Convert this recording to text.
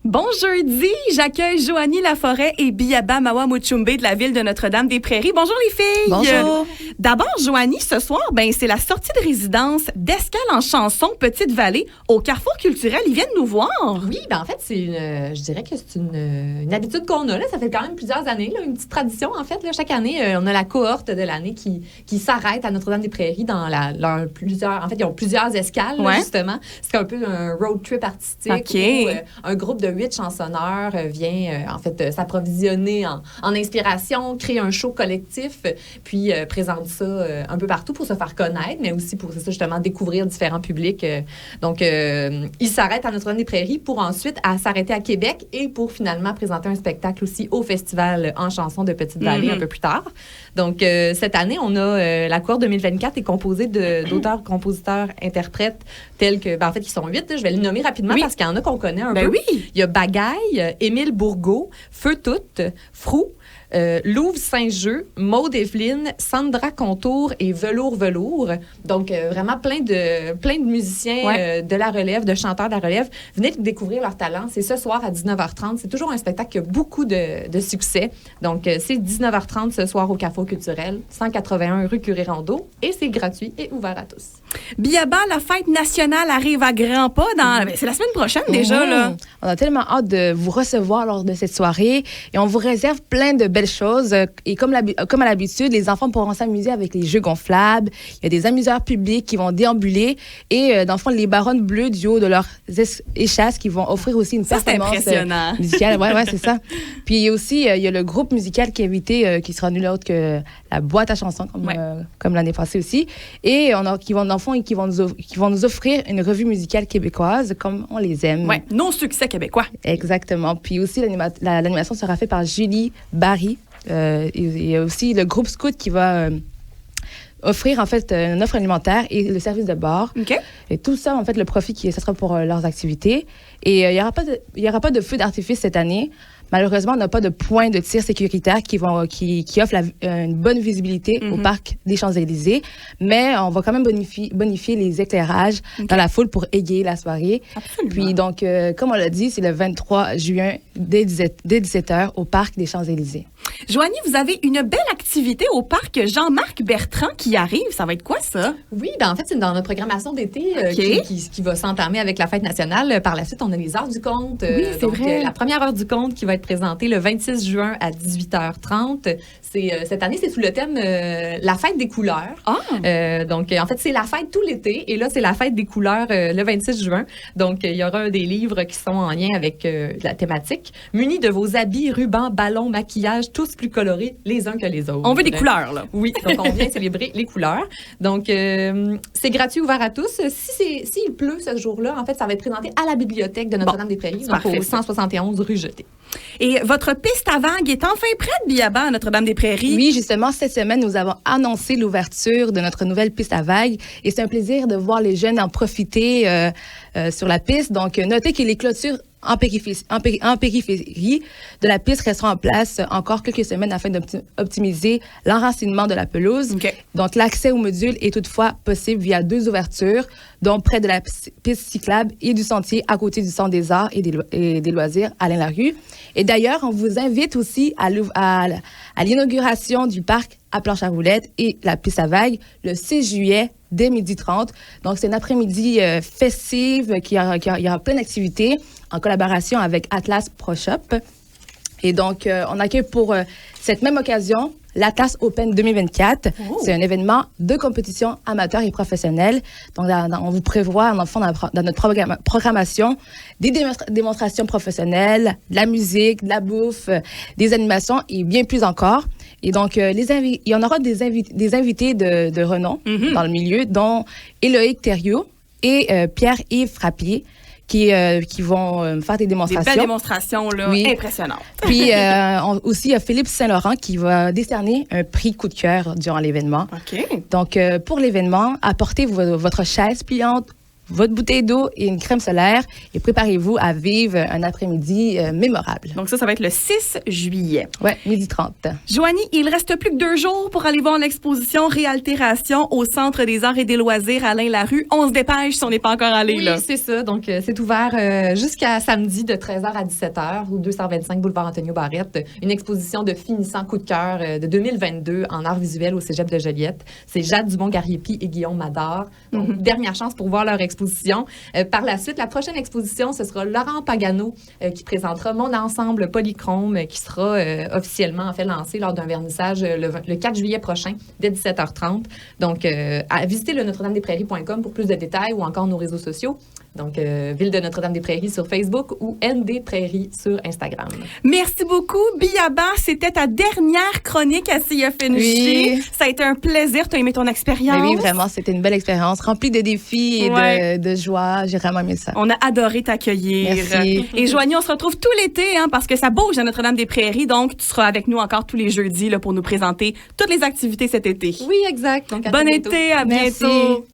Bon jeudi, j'accueille Joanie Laforêt et Biaba Mawa Muchumbe de la ville de Notre-Dame-des-Prairies. Bonjour les filles. Bonjour. D'abord, Joanie, ce soir, c'est la sortie de résidence d'Escale en chanson Petite-Vallée au Carrefour culturel. Ils viennent nous voir. Oui, en fait, je dirais que c'est une habitude qu'on a. Là. Ça fait quand même plusieurs années, là, une petite tradition. En fait, là, chaque année, on a la cohorte de l'année qui s'arrête à Notre-Dame-des-Prairies dans plusieurs. En fait, ils ont plusieurs escales, là, justement. C'est un peu un road trip artistique où un groupe de 8 chansonneurs vient, s'approvisionner en inspiration, créer un show collectif, puis présente ça un peu partout pour se faire connaître, mais aussi pour, justement, découvrir différents publics. Donc, ils s'arrêtent à Notre-Dame-des-Prairies pour ensuite s'arrêter à Québec et pour finalement présenter un spectacle aussi au Festival en chanson de Petite-Vallée un peu plus tard. Donc, cette année, on a la cohorte 2024 est composée d'auteurs, compositeurs, interprètes tels que, en fait, ils sont 8. Je vais les nommer rapidement parce qu'il y en a qu'on connaît un peu. Oui. Il y a Bagaille, Émile Bourgault, Feu Toute, Frou, Louve Saint-Jeu, Maude Evelyne, Sandra Contour et Velours. Donc, vraiment plein de musiciens de la relève, de chanteurs de la relève. Venez découvrir leur talent. C'est ce soir à 19h30. C'est toujours un spectacle qui a beaucoup de succès. Donc, c'est 19h30 ce soir au Carrefour culturel, 181 rue Curé-Rondeau. Et c'est gratuit et ouvert à tous. Biaba, la fête nationale arrive à grands pas. C'est la semaine prochaine déjà. Là. On a tellement hâte de vous recevoir lors de cette soirée et on vous réserve plein de belles choses. Et comme à l'habitude, les enfants pourront s'amuser avec les jeux gonflables. Il y a des amuseurs publics qui vont déambuler et dans le fond, les baronnes bleues du haut de leurs échasses qui vont offrir aussi une performance musicale. Ouais, c'est ça. Puis il y a le groupe musical qui est invité, qui sera nul autre que la boîte à chansons, comme l'année passée aussi. Et qui vont nous offrir une revue musicale québécoise comme on les aime. Ouais, nos succès québécois. Exactement. Puis aussi, l'animation sera faite par Julie Barry. Il y a aussi le groupe Scout qui va offrir en fait une offre alimentaire et le service de bar. Et tout ça, en fait, le profit ça sera pour leurs activités. Et il y aura pas de feu d'artifice cette année. Malheureusement, on n'a pas de point de tir sécuritaire qui offre une bonne visibilité au parc des Champs-Élysées, mais on va quand même bonifier les éclairages dans la foule pour égayer la soirée. Absolument. Puis donc, comme on l'a dit, c'est le 23 juin dès 17h au parc des Champs-Élysées. Joanie, vous avez une belle activité au parc Jean-Marc Bertrand qui arrive. Ça va être quoi, ça? Oui, en fait, c'est dans notre programmation d'été qui va s'entamer avec la fête nationale. Par la suite, on a les heures du conte. Oui, c'est vrai. La première heure du conte qui va être présentée le 26 juin à 18h30. Cette année, c'est sous le thème la fête des couleurs. Donc, en fait, c'est la fête tout l'été. Et là, c'est la fête des couleurs le 26 juin. Donc, il y aura des livres qui sont en lien avec la thématique. Munis de vos habits, rubans, ballons, maquillage, tous plus colorés les uns que les autres. On veut des couleurs, là. Oui, donc on vient célébrer les couleurs. Donc, c'est gratuit, ouvert à tous. S'il pleut ce jour-là, en fait, ça va être présenté à la bibliothèque de Notre-Dame-des-Prairies, donc au 171 rue Jeté. Et votre piste à vagues est enfin prête, Biaba, à Notre-Dame-des-Prairies? Oui, justement, cette semaine, nous avons annoncé l'ouverture de notre nouvelle piste à vagues. Et c'est un plaisir de voir les jeunes en profiter sur la piste. Donc, notez que les clôtures en périphérie de la piste resteront en place encore quelques semaines afin d'optimiser l'enracinement de la pelouse. Donc, l'accès au module est toutefois possible via 2 ouvertures, dont près de la piste cyclable et du sentier à côté du Centre des Arts et des Loisirs, Alain Larue. Et d'ailleurs, on vous invite aussi à l'inauguration du parc à planche à roulettes et la piste à vagues le 6 juillet dès 12h30. Donc, c'est une après-midi festive il y aura plein d'activités en collaboration avec Atlas Pro Shop. Et donc, on accueille pour cette même occasion l'Atlas Open 2024. C'est un événement de compétition amateur et professionnelle. Donc, on vous prévoit, dans notre programmation, des démonstrations professionnelles, de la musique, de la bouffe, des animations et bien plus encore. Et donc, il y en aura des invités de renom dans le milieu, dont Éloïque Thériault et Pierre-Yves Frappier, qui vont faire des démonstrations. Des belles démonstrations, là, impressionnantes. Puis aussi, il y a Philippe Saint-Laurent qui va décerner un prix coup de cœur durant l'événement. Donc, pour l'événement, apportez votre chaise pliante, votre bouteille d'eau et une crème solaire et préparez-vous à vivre un après-midi mémorable. Donc ça va être le 6 juillet. Ouais, 12h30. Joanie, il reste plus que 2 jours pour aller voir l'exposition Réaltération au Centre des arts et des loisirs Alain Larue. On se dépêche si on n'est pas encore allé, Oui, là. c'est ça. Donc, c'est ouvert jusqu'à samedi de 13h à 17h au 225 boulevard Antonio Barrette. Une exposition de finissant coup de cœur de 2022 en art visuel au Cégep de Joliette. C'est Jade Dumont-Gariepi et Guillaume Mador. Donc, dernière chance pour voir leur exposition. Par la suite, la prochaine exposition, ce sera Laurent Pagano qui présentera Mon ensemble polychrome qui sera officiellement en fait lancé lors d'un vernissage le 4 juillet prochain dès 17h30. Donc, à visiter le notre-dame-des-prairies.com pour plus de détails ou encore nos réseaux sociaux. Donc, Ville de Notre-Dame-des-Prairies sur Facebook ou ND Prairies sur Instagram. Merci beaucoup, Biaba. C'était ta dernière chronique à CFNJ. Oui. Ça a été un plaisir. Tu as aimé ton expérience? Mais oui, vraiment, c'était une belle expérience, remplie de défis et de joie. J'ai vraiment aimé ça. On a adoré t'accueillir. Merci. Et Joanie, on se retrouve tout l'été parce que ça bouge à Notre-Dame-des-Prairies. Donc, tu seras avec nous encore tous les jeudis là, pour nous présenter toutes les activités cet été. Oui, exact. Donc, Bon été, à Merci. bientôt.